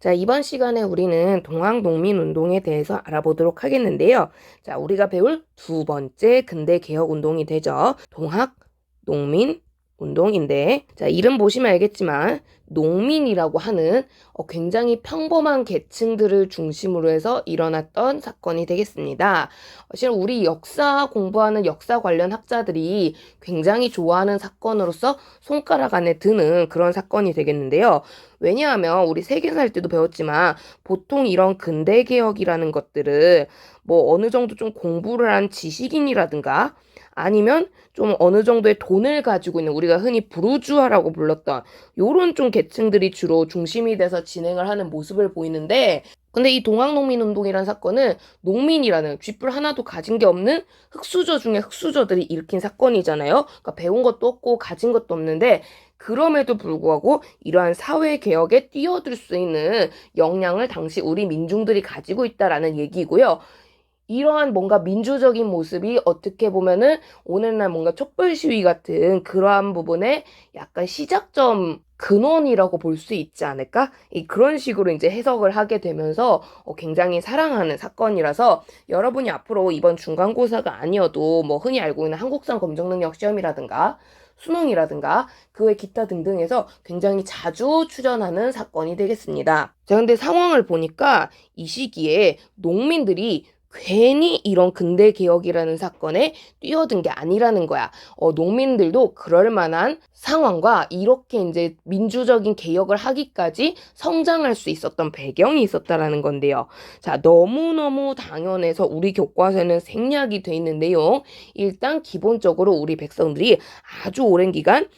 자, 이번 시간에 우리는 동학농민운동에 대해서 알아보도록 하겠는데요. 자, 우리가 배울 두 번째 근대 개혁 운동이 되죠. 동학농민운동인데, 자, 이름 보시면 알겠지만, 농민이라고 하는 굉장히 평범한 계층들을 중심으로 해서 일어났던 사건이 되겠습니다. 사실 우리 역사 공부하는 역사 관련 학자들이 굉장히 좋아하는 사건으로서 손가락 안에 드는 그런 사건이 되겠는데요. 왜냐하면 우리 세계사 할 때도 배웠지만 보통 이런 근대개혁이라는 것들을 뭐 어느 정도 좀 공부를 한 지식인이라든가 아니면 좀 어느 정도의 돈을 가지고 있는 우리가 흔히 부르주아라고 불렀던 요런 좀 계층들이 주로 중심이 돼서 진행을 하는 모습을 보이는데, 근데 이 동학농민운동이라는 사건은 농민이라는 쥐뿔 하나도 가진 게 없는 흙수저 중에 흙수저들이 일으킨 사건이잖아요. 그러니까 배운 것도 없고 가진 것도 없는데 그럼에도 불구하고 이러한 사회 개혁에 뛰어들 수 있는 역량을 당시 우리 민중들이 가지고 있다라는 얘기고요. 이러한 뭔가 민주적인 모습이 어떻게 보면은 오늘날 뭔가 촛불 시위 같은 그러한 부분에 약간 시작점 근원이라고 볼 수 있지 않을까? 그런 식으로 이제 해석을 하게 되면서 굉장히 사랑하는 사건이라서 여러분이 앞으로 이번 중간고사가 아니어도 뭐 흔히 알고 있는 한국사 검정능력 시험이라든가 수능이라든가 그 외 기타 등등에서 굉장히 자주 출연하는 사건이 되겠습니다. 자, 근데 상황을 보니까 이 시기에 농민들이 괜히 이런 근대 개혁이라는 사건에 뛰어든 게 아니라는 거야. 농민들도 그럴 만한 상황과 이렇게 이제 민주적인 개혁을 하기까지 성장할 수 있었던 배경이 있었다라는 건데요. 자, 너무너무 당연해서 우리 교과서에는 생략이 돼 있는 내용. 일단 기본적으로 우리 백성들이 아주 오랜 기간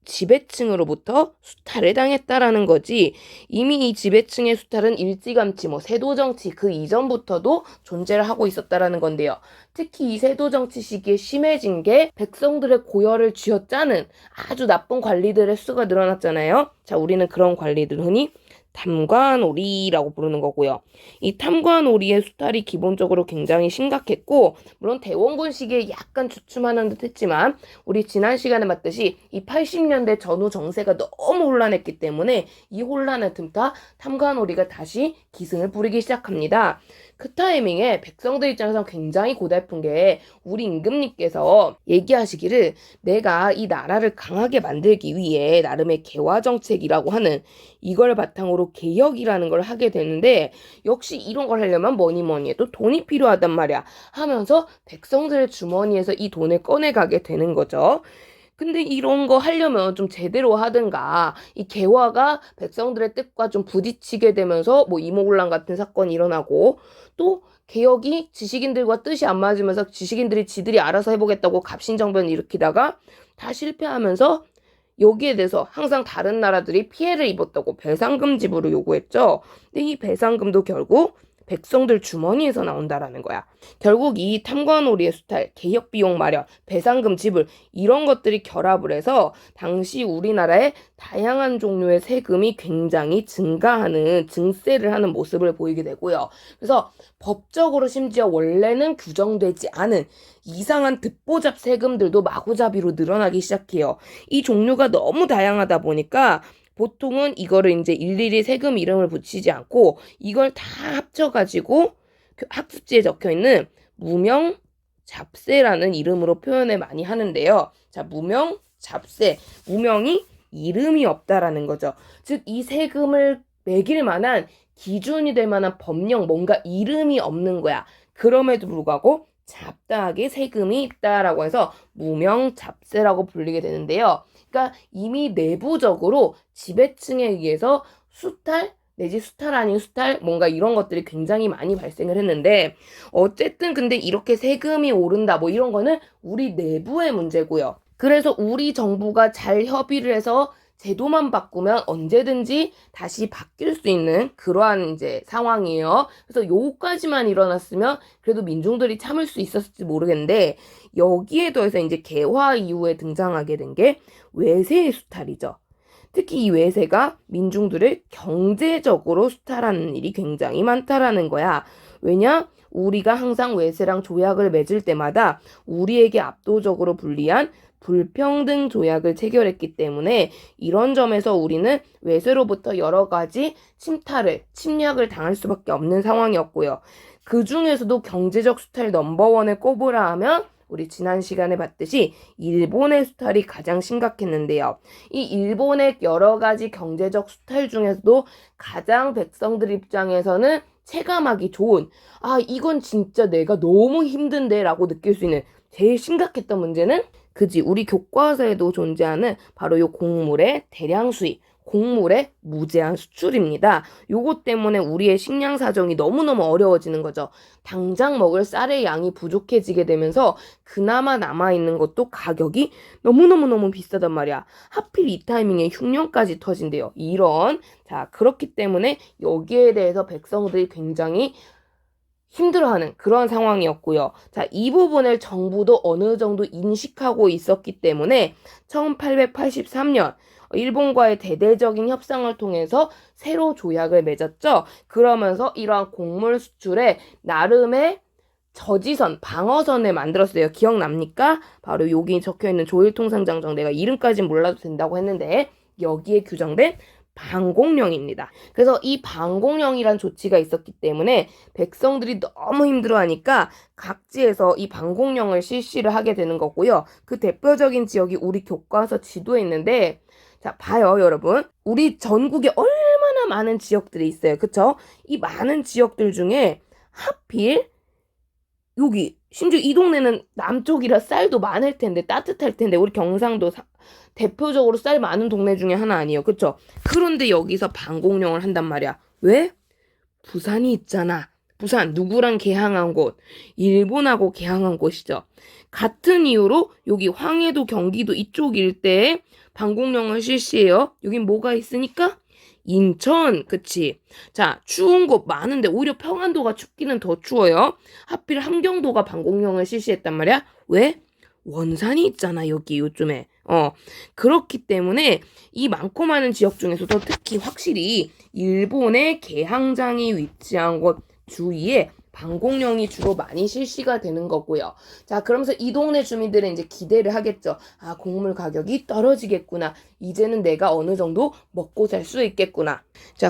지배층으로부터 수탈을 당했다라는 거지. 이미 이 지배층의 수탈은 일찌감치 뭐 세도정치 그 이전부터도 존재를 하고 있었다라는 건데요. 특히 이 세도정치 시기에 심해진 게 백성들의 고열을 쥐어짜는 아주 나쁜 관리들의 수가 늘어났잖아요. 자, 우리는 그런 관리들 흔히 탐관오리라고 부르는 거고요. 이 탐관오리의 수탈이 기본적으로 굉장히 심각했고, 물론 대원군 시기에 약간 주춤하는 듯 했지만 우리 지난 시간에 봤듯이 이 80년대 전후 정세가 너무 혼란했기 때문에 이 혼란을 틈타 탐관오리가 다시 기승을 부리기 시작합니다. 그 타이밍에 백성들 입장에서 굉장히 고달픈 게 우리 임금님께서 얘기하시기를 내가 이 나라를 강하게 만들기 위해 나름의 개화정책이라고 하는 이걸 바탕으로 개혁이라는 걸 하게 되는데, 역시 이런 걸 하려면 뭐니 해도 돈이 필요하단 말이야 하면서 백성들의 주머니에서 이 돈을 꺼내가게 되는 거죠. 근데 이런 거 하려면 좀 제대로 하든가, 이 개화가 백성들의 뜻과 좀 부딪히게 되면서 뭐 이모군란 같은 사건이 일어나고, 또 개혁이 지식인들과 뜻이 안 맞으면서 지식인들이 지들이 알아서 해보겠다고 갑신정변을 일으키다가 다 실패하면서 여기에 대해서 항상 다른 나라들이 피해를 입었다고 배상금 지불을 요구했죠. 근데 이 배상금도 결국 백성들 주머니에서 나온다라는 거야. 결국 이 탐관오리의 수탈, 개혁 비용 마련, 배상금 지불 이런 것들이 결합을 해서 당시 우리나라의 다양한 종류의 세금이 굉장히 증가하는 증세를 하는 모습을 보이게 되고요. 그래서 법적으로 심지어 원래는 규정되지 않은 이상한 듣보잡 세금들도 마구잡이로 늘어나기 시작해요. 이 종류가 너무 다양하다 보니까 보통은 이거를 이제 일일이 세금 이름을 붙이지 않고 이걸 다 합쳐가지고 학습지에 적혀있는 무명 잡세라는 이름으로 표현을 많이 하는데요. 자, 무명 잡세. 무명이 이름이 없다라는 거죠. 즉, 이 세금을 매길 만한 기준이 될 만한 법령, 뭔가 이름이 없는 거야. 그럼에도 불구하고 잡다하게 세금이 있다라고 해서 무명잡세라고 불리게 되는데요. 그러니까 이미 내부적으로 지배층에 의해서 수탈 내지 수탈 아닌 수탈 뭔가 이런 것들이 굉장히 많이 발생을 했는데, 어쨌든 근데 이렇게 세금이 오른다 뭐 이런 거는 우리 내부의 문제고요. 그래서 우리 정부가 잘 협의를 해서 제도만 바꾸면 언제든지 다시 바뀔 수 있는 그러한 이제 상황이에요. 그래서 요까지만 일어났으면 그래도 민중들이 참을 수 있었을지 모르겠는데, 여기에 더해서 이제 개화 이후에 등장하게 된 게 외세의 수탈이죠. 특히 이 외세가 민중들을 경제적으로 수탈하는 일이 굉장히 많다라는 거야. 왜냐? 우리가 항상 외세랑 조약을 맺을 때마다 우리에게 압도적으로 불리한 불평등 조약을 체결했기 때문에 이런 점에서 우리는 외세로부터 여러 가지 침략을 당할 수밖에 없는 상황이었고요. 그 중에서도 경제적 수탈 넘버원을 꼽으라 하면 우리 지난 시간에 봤듯이 일본의 수탈이 가장 심각했는데요. 이 일본의 여러 가지 경제적 수탈 중에서도 가장 백성들 입장에서는 체감하기 좋은, 이건 진짜 내가 너무 힘든데 라고 느낄 수 있는 제일 심각했던 문제는 우리 교과서에도 존재하는 바로 이 곡물의 대량 수입, 곡물의 무제한 수출입니다. 요것 때문에 우리의 식량 사정이 너무너무 어려워지는 거죠. 당장 먹을 쌀의 양이 부족해지게 되면서 그나마 남아있는 것도 가격이 너무너무 비싸단 말이야. 하필 이 타이밍에 흉년까지 터진대요. 그렇기 때문에 여기에 대해서 백성들이 굉장히 힘들어하는 그런 상황이었고요. 이 부분을 정부도 어느 정도 인식하고 있었기 때문에 1883년 일본과의 대대적인 협상을 통해서 새로 조약을 맺었죠. 그러면서 이러한 곡물 수출에 나름의 저지선, 방어선을 만들었어요. 기억납니까? 바로 여기 적혀있는 조일통상장정, 내가 이름까진 몰라도 된다고 했는데 여기에 규정된 방공령입니다. 그래서 이 방공령이란 조치가 있었기 때문에 백성들이 너무 힘들어하니까 각지에서 이 방공령을 실시를 하게 되는 거고요. 그 대표적인 지역이 우리 교과서 지도에 있는데, 봐요, 여러분. 우리 전국에 얼마나 많은 지역들이 있어요. 그쵸? 이 많은 지역들 중에 하필 여기 심지어 이 동네는 남쪽이라 쌀도 많을 텐데 따뜻할 텐데 우리 경상도 대표적으로 쌀 많은 동네 중에 하나 아니에요. 그쵸? 그런데 여기서 방공령을 한단 말이야. 왜? 부산이 있잖아. 부산 누구랑 개항한 곳? 일본하고 개항한 곳이죠. 같은 이유로 여기 황해도 경기도 이쪽 일대에 방공령을 실시해요. 여긴 뭐가 있으니까? 인천, 그치? 추운 곳 많은데 오히려 평안도가 춥기는 더 추워요. 하필 함경도가 방공령을 실시했단 말이야. 왜? 원산이 있잖아, 여기 요즘에. 그렇기 때문에 이 많고 많은 지역 중에서도 특히 확실히 일본의 개항장이 위치한 곳 주위에 방공령이 주로 많이 실시가 되는 거고요. 그러면서 이 동네 주민들은 이제 기대를 하겠죠. 곡물 가격이 떨어지겠구나. 이제는 내가 어느 정도 먹고 살 수 있겠구나.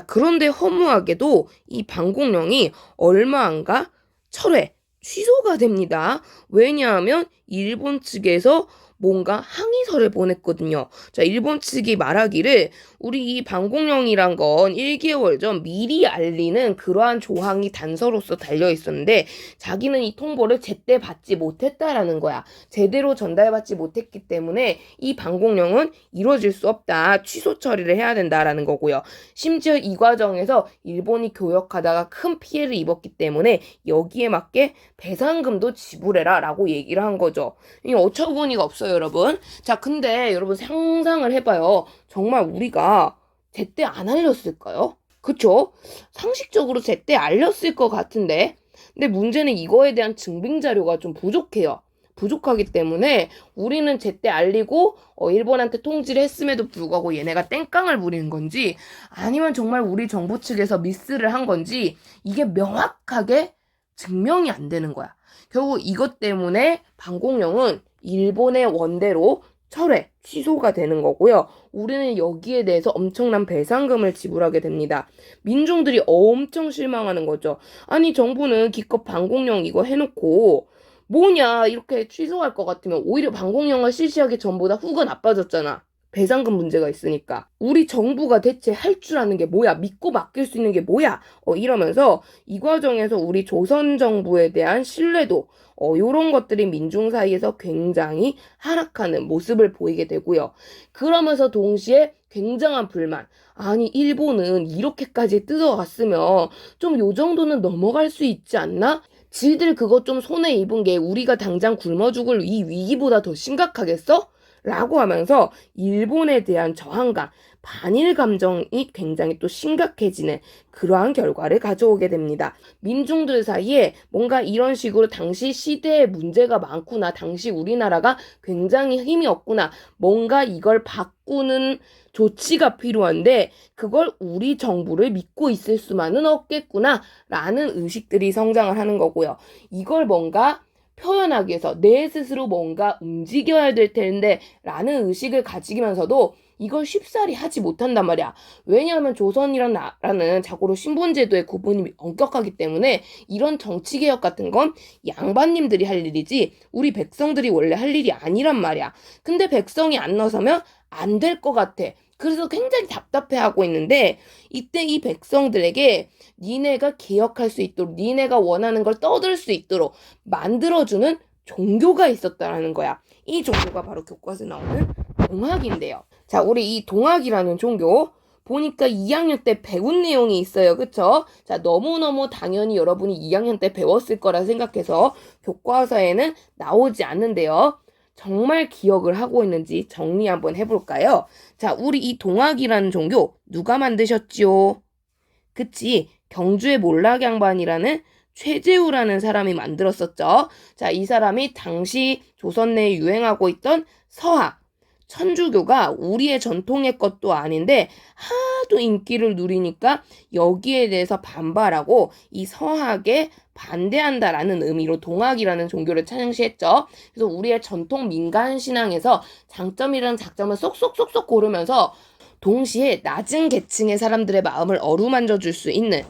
그런데 허무하게도 이 방공령이 얼마 안 가 철회, 취소가 됩니다. 왜냐하면 일본 측에서 뭔가 항의서를 보냈거든요. 일본 측이 말하기를 우리 이 방공령이란 건 1개월 전 미리 알리는 그러한 조항이 단서로서 달려 있었는데 자기는 이 통보를 제때 받지 못했다라는 거야. 제대로 전달받지 못했기 때문에 이 방공령은 이루어질 수 없다. 취소 처리를 해야 된다라는 거고요. 심지어 이 과정에서 일본이 교역하다가 큰 피해를 입었기 때문에 여기에 맞게 배상금도 지불해라 라고 얘기를 한 거죠. 이 어처구니가 없어요, 여러분. 근데 여러분 상상을 해봐요. 정말 우리가 제때 안 알렸을까요? 그쵸? 상식적으로 제때 알렸을 것 같은데. 근데 문제는 이거에 대한 증빙 자료가 좀 부족해요. 부족하기 때문에 우리는 제때 알리고 일본한테 통지를 했음에도 불구하고 얘네가 땡깡을 부리는 건지 아니면 정말 우리 정부 측에서 미스를 한 건지 이게 명확하게 증명이 안 되는 거야. 결국 이것 때문에 방공령은 일본의 원대로 철회, 취소가 되는 거고요. 우리는 여기에 대해서 엄청난 배상금을 지불하게 됩니다. 민중들이 엄청 실망하는 거죠. 아니 정부는 기껏 방공령 이거 해놓고 뭐냐 이렇게 취소할 것 같으면 오히려 방공령을 실시하기 전보다 후가 나빠졌잖아. 배상금 문제가 있으니까. 우리 정부가 대체 할 줄 아는 게 뭐야? 믿고 맡길 수 있는 게 뭐야? 이러면서 이 과정에서 우리 조선 정부에 대한 신뢰도 요런 것들이 민중 사이에서 굉장히 하락하는 모습을 보이게 되고요. 그러면서 동시에 굉장한 불만. 아니 일본은 이렇게까지 뜯어갔으면 좀 요 정도는 넘어갈 수 있지 않나? 지들 그거 좀 손해 입은 게 우리가 당장 굶어 죽을 이 위기보다 더 심각하겠어? 라고 하면서 일본에 대한 저항감, 반일 감정이 굉장히 또 심각해지는 그러한 결과를 가져오게 됩니다. 민중들 사이에 뭔가 이런 식으로 당시 시대에 문제가 많구나, 당시 우리나라가 굉장히 힘이 없구나, 뭔가 이걸 바꾸는 조치가 필요한데 그걸 우리 정부를 믿고 있을 수만은 없겠구나 라는 의식들이 성장을 하는 거고요. 이걸 뭔가 표현하기 위해서 내 스스로 뭔가 움직여야 될 텐데 라는 의식을 가지면서도 이걸 쉽사리 하지 못한단 말이야. 왜냐하면 조선이란 나라는 자고로 신분제도의 구분이 엄격하기 때문에 이런 정치개혁 같은 건 양반님들이 할 일이지 우리 백성들이 원래 할 일이 아니란 말이야. 근데 백성이 안 나서면 안 될 것 같아. 그래서 굉장히 답답해하고 있는데 이때 이 백성들에게 니네가 개혁할 수 있도록 니네가 원하는 걸 떠들 수 있도록 만들어주는 종교가 있었다라는 거야. 이 종교가 바로 교과서에 나오는 동학인데요. 자, 우리 이 동학이라는 종교 보니까 2학년 때 배운 내용이 있어요. 그쵸? 자, 너무너무 당연히 여러분이 2학년 때 배웠을 거라 생각해서 교과서에는 나오지 않는데요. 정말 기억을 하고 있는지 정리 한번 해볼까요? 자, 우리 이 동학이라는 종교 누가 만드셨지요? 그치? 경주의 몰락양반이라는 최재우라는 사람이 만들었었죠. 자, 이 사람이 당시 조선 내에 유행하고 있던 서학, 천주교가 우리의 전통의 것도 아닌데 하도 인기를 누리니까 여기에 대해서 반발하고 이 서학에 반대한다라는 의미로 동학이라는 종교를 창시했죠. 그래서 우리의 전통 민간 신앙에서 장점이라는 장점을 쏙쏙쏙쏙 고르면서 동시에 낮은 계층의 사람들의 마음을 어루만져 줄 수 있는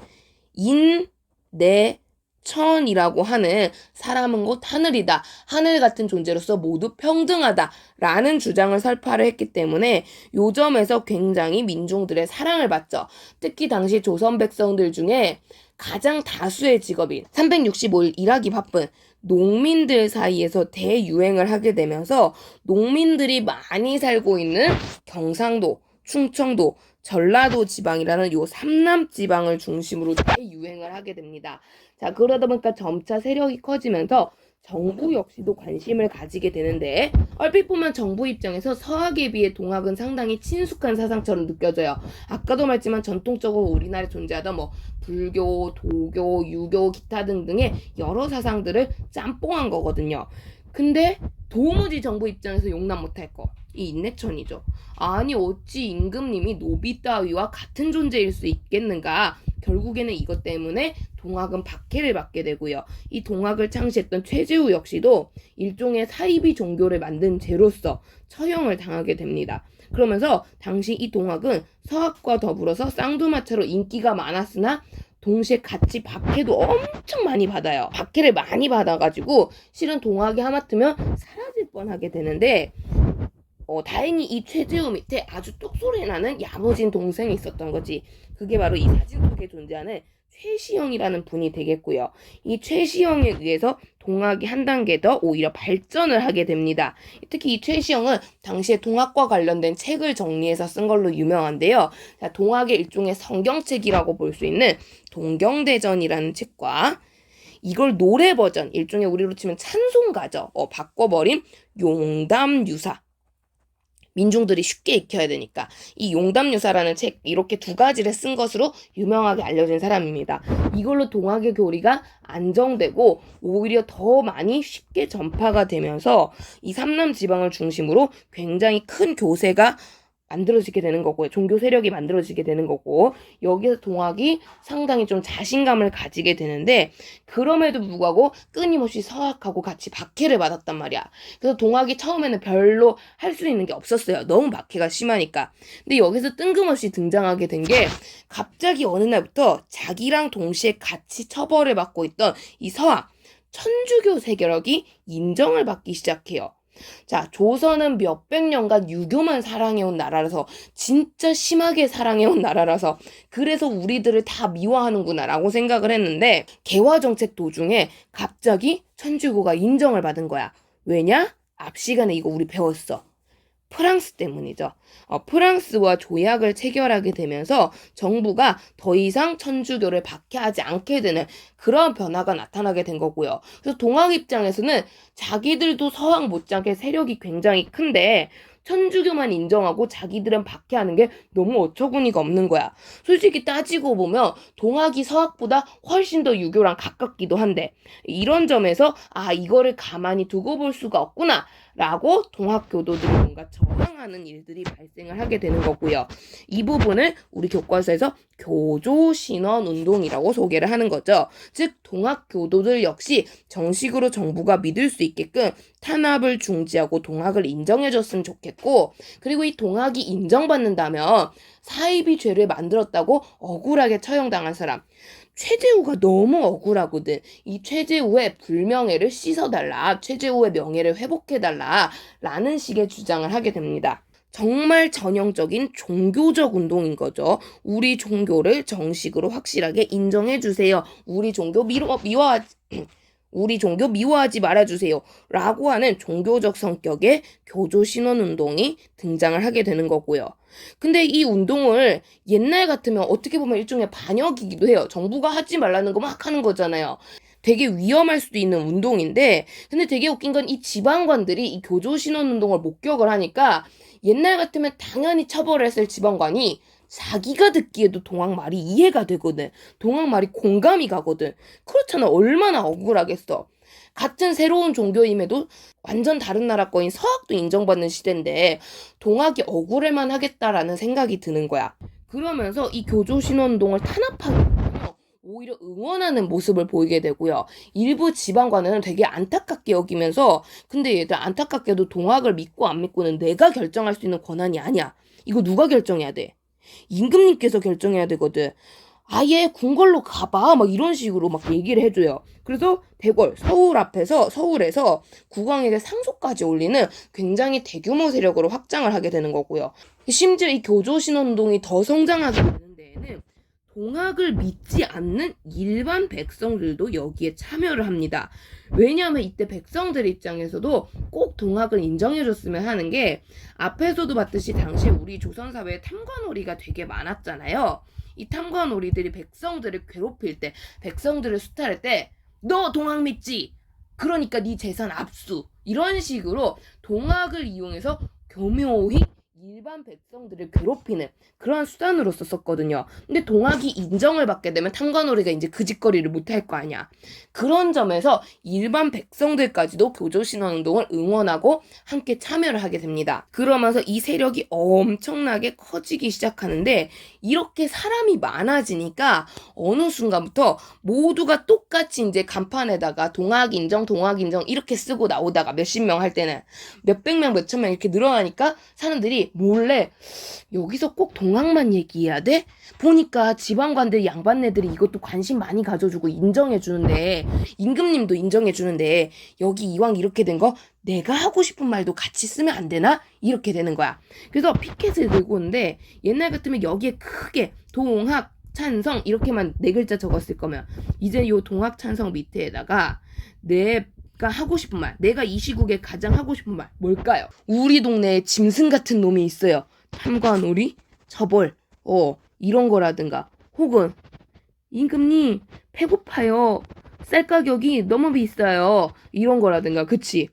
인내천이라고 하는 사람은 곧 하늘이다. 하늘 같은 존재로서 모두 평등하다라는 주장을 설파를 했기 때문에 요 점에서 굉장히 민중들의 사랑을 받죠. 특히 당시 조선 백성들 중에 가장 다수의 직업인 365일 일하기 바쁜 농민들 사이에서 대유행을 하게 되면서 농민들이 많이 살고 있는 경상도, 충청도, 전라도 지방이라는 요 삼남 지방을 중심으로 대유행을 하게 됩니다. 자, 그러다 보니까 점차 세력이 커지면서 정부 역시도 관심을 가지게 되는데 얼핏 보면 정부 입장에서 서학에 비해 동학은 상당히 친숙한 사상처럼 느껴져요. 아까도 말했지만 전통적으로 우리나라에 존재하던 불교, 도교, 유교, 기타 등등의 여러 사상들을 짬뽕한 거거든요. 근데 도무지 정부 입장에서 용납 못할 거. 이 인내천이죠. 아니 어찌 임금님이 노비 따위와 같은 존재일 수 있겠는가. 결국에는 이것 때문에 동학은 박해를 받게 되고요. 이 동학을 창시했던 최재우 역시도 일종의 사이비 종교를 만든 죄로서 처형을 당하게 됩니다. 그러면서 당시 이 동학은 서학과 더불어서 쌍두마차로 인기가 많았으나 동시에 같이 박해도 엄청 많이 받아요. 박해를 많이 받아가지고 실은 동학이 하마터면 사라질 뻔하게 되는데 다행히 이 최재우 밑에 아주 똑소리 나는 야무진 동생이 있었던 거지. 그게 바로 이 사진 속에 존재하는 최시영이라는 분이 되겠고요. 이 최시영에 의해서 동학이 한 단계 더 오히려 발전을 하게 됩니다. 특히 이 최시영은 당시에 동학과 관련된 책을 정리해서 쓴 걸로 유명한데요. 자, 동학의 일종의 성경책이라고 볼 수 있는 동경대전이라는 책과 이걸 노래 버전, 일종의 우리로 치면 찬송가죠. 바꿔버린 용담유사. 민중들이 쉽게 익혀야 되니까 이 용담유사라는 책 이렇게 두 가지를 쓴 것으로 유명하게 알려진 사람입니다. 이걸로 동학의 교리가 안정되고 오히려 더 많이 쉽게 전파가 되면서 이 삼남 지방을 중심으로 굉장히 큰 교세가 만들어지게 되는 거고요. 종교 세력이 만들어지게 되는 거고 여기서 동학이 상당히 좀 자신감을 가지게 되는데 그럼에도 불구하고 끊임없이 서학하고 같이 박해를 받았단 말이야. 그래서 동학이 처음에는 별로 할 수 있는 게 없었어요. 너무 박해가 심하니까. 근데 여기서 뜬금없이 등장하게 된 게 갑자기 어느 날부터 자기랑 동시에 같이 처벌을 받고 있던 이 서학, 천주교 세력이 인정을 받기 시작해요. 자, 조선은 몇백 년간 유교만 사랑해온 나라라서 진짜 심하게 사랑해온 나라라서 그래서 우리들을 다 미워하는구나 라고 생각을 했는데 개화 정책 도중에 갑자기 천주교가 인정을 받은 거야. 왜냐? 앞 시간에 이거 우리 배웠어. 프랑스 때문이죠. 프랑스와 조약을 체결하게 되면서 정부가 더 이상 천주교를 박해하지 않게 되는 그런 변화가 나타나게 된 거고요. 그래서 동학 입장에서는 자기들도 서학 못지않게 세력이 굉장히 큰데 천주교만 인정하고 자기들은 박해하는 게 너무 어처구니가 없는 거야. 솔직히 따지고 보면 동학이 서학보다 훨씬 더 유교랑 가깝기도 한데 이런 점에서 이거를 가만히 두고 볼 수가 없구나 라고 동학교도들이 뭔가 저항하는 일들이 발생을 하게 되는 거고요. 이 부분을 우리 교과서에서 교조신원운동이라고 소개를 하는 거죠. 즉 동학교도들 역시 정식으로 정부가 믿을 수 있게끔 탄압을 중지하고 동학을 인정해줬으면 좋겠고, 그리고 이 동학이 인정받는다면 사이비 죄를 만들었다고 억울하게 처형당한 사람, 최재우가 너무 억울하거든. 이 최재우의 불명예를 씻어달라, 최재우의 명예를 회복해달라 라는 식의 주장을 하게 됩니다. 정말 전형적인 종교적 운동인 거죠. 우리 종교를 정식으로 확실하게 인정해주세요. 우리 종교 미워하지 말아주세요 라고 하는 종교적 성격의 교조신원운동이 등장을 하게 되는 거고요. 근데 이 운동을 옛날 같으면 어떻게 보면 일종의 반역이기도 해요. 정부가 하지 말라는 거 막 하는 거잖아요. 되게 위험할 수도 있는 운동인데, 근데 되게 웃긴 건 이 지방관들이 이 교조신원운동을 목격을 하니까 옛날 같으면 당연히 처벌을 했을 지방관이 자기가 듣기에도 동학 말이 이해가 되거든. 동학 말이 공감이 가거든. 그렇잖아. 얼마나 억울하겠어. 같은 새로운 종교임에도 완전 다른 나라 거인 서학도 인정받는 시대인데 동학이 억울해만 하겠다라는 생각이 드는 거야. 그러면서 이 교조신원운동을 탄압하기보다는 오히려 응원하는 모습을 보이게 되고요. 일부 지방관은 되게 안타깝게 여기면서, 근데 얘들 안타깝게도 동학을 믿고 안 믿고는 내가 결정할 수 있는 권한이 아니야. 이거 누가 결정해야 돼? 임금님께서 결정해야 되거든. 아예 궁궐로 가봐 막 이런 식으로 막 얘기를 해줘요. 그래서 대궐 서울에서 국왕에게 상소까지 올리는 굉장히 대규모 세력으로 확장을 하게 되는 거고요. 심지어 이 교조신원운동이 더 성장하게 되는 데에는 동학을 믿지 않는 일반 백성들도 여기에 참여를 합니다. 왜냐하면 이때 백성들 입장에서도 꼭 동학을 인정해줬으면 하는 게, 앞에서도 봤듯이 당시에 우리 조선사회에 탐관오리가 되게 많았잖아요. 이 탐관오리들이 백성들을 괴롭힐 때, 백성들을 수탈할 때 너 동학 믿지? 그러니까 네 재산 압수, 이런 식으로 동학을 이용해서 교묘히 일반 백성들을 괴롭히는 그러한 수단으로 썼었거든요. 근데 동학이 인정을 받게 되면 탐관오리가 이제 그 짓거리를 못할 거 아니야. 그런 점에서 일반 백성들까지도 교조신원운동을 응원하고 함께 참여를 하게 됩니다. 그러면서 이 세력이 엄청나게 커지기 시작하는데, 이렇게 사람이 많아지니까 어느 순간부터 모두가 똑같이 이제 간판에다가 동학 인정 이렇게 쓰고 나오다가 몇십 명 할 때는 몇백 명 몇천 명 이렇게 늘어나니까 사람들이 몰래 여기서 꼭 동학만 얘기해야 돼? 보니까 지방관들 양반네들이 이것도 관심 많이 가져주고 인정해주는데, 임금님도 인정해주는데 여기 이왕 이렇게 된 거 내가 하고 싶은 말도 같이 쓰면 안 되나? 이렇게 되는 거야. 그래서 피켓을 들고 오는데 옛날 같으면 여기에 크게 동학 찬성 이렇게만 4글자 적었을 거면, 이제 요 동학 찬성 밑에다가 내가 하고 싶은 말, 내가 이 시국에 가장 하고 싶은 말 뭘까요? 우리 동네에 짐승 같은 놈이 있어요. 탐관오리, 처벌, 이런 거라든가, 혹은 임금님 배고파요, 쌀 가격이 너무 비싸요, 이런 거라든가. 그치?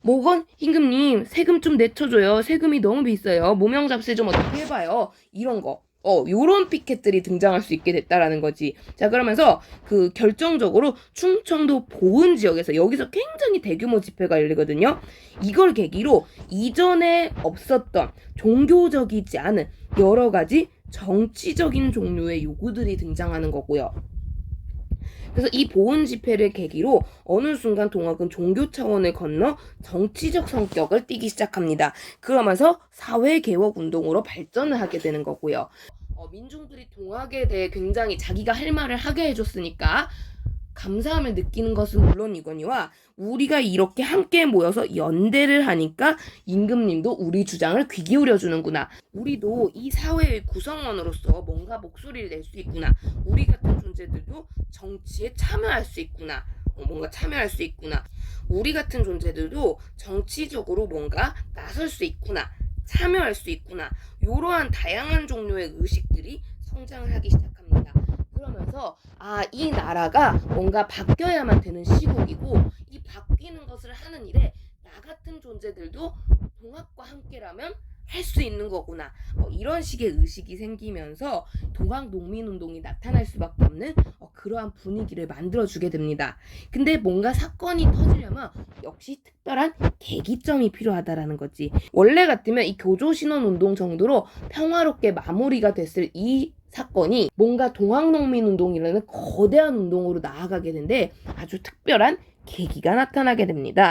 뭐건 임금님 세금 좀 내쳐줘요, 세금이 너무 비싸요, 모명잡세 좀 어떻게 해봐요, 이런 거. 요런 피켓들이 등장할 수 있게 됐다라는 거지. 자, 그러면서 그 결정적으로 충청도 보은 지역에서 여기서 굉장히 대규모 집회가 열리거든요. 이걸 계기로 이전에 없었던 종교적이지 않은 여러 가지 정치적인 종류의 요구들이 등장하는 거고요. 그래서 이 보은 집회를 계기로 어느 순간 동학은 종교 차원을 건너 정치적 성격을 띠기 시작합니다. 그러면서 사회개혁 운동으로 발전을 하게 되는 거고요. 민중들이 동학에 대해 굉장히 자기가 할 말을 하게 해줬으니까 감사함을 느끼는 것은 물론이거니와, 우리가 이렇게 함께 모여서 연대를 하니까 임금님도 우리 주장을 귀 기울여 주는구나, 우리도 이 사회의 구성원으로서 뭔가 목소리를 낼 수 있구나, 우리 같은 존재들도 정치에 참여할 수 있구나, 우리 같은 존재들도 정치적으로 뭔가 나설 수 있구나, 참여할 수 있구나, 이러한 다양한 종류의 의식들이 성장을 하기 시작합니다. 그러면서 이 나라가 뭔가 바뀌어야만 되는 시국이고, 이 바뀌는 것을 하는 일에 나 같은 존재들도 동학과 함께라면 할 수 있는 거구나. 이런 식의 의식이 생기면서 동학 농민운동이 나타날 수밖에 없는 그러한 분위기를 만들어주게 됩니다. 근데 뭔가 사건이 터지려면 역시 특별한 계기점이 필요하다라는 거지. 원래 같으면 이 교조신원운동 정도로 평화롭게 마무리가 됐을 이 사건이 뭔가 동학농민운동이라는 거대한 운동으로 나아가게 되는데 아주 특별한 계기가 나타나게 됩니다.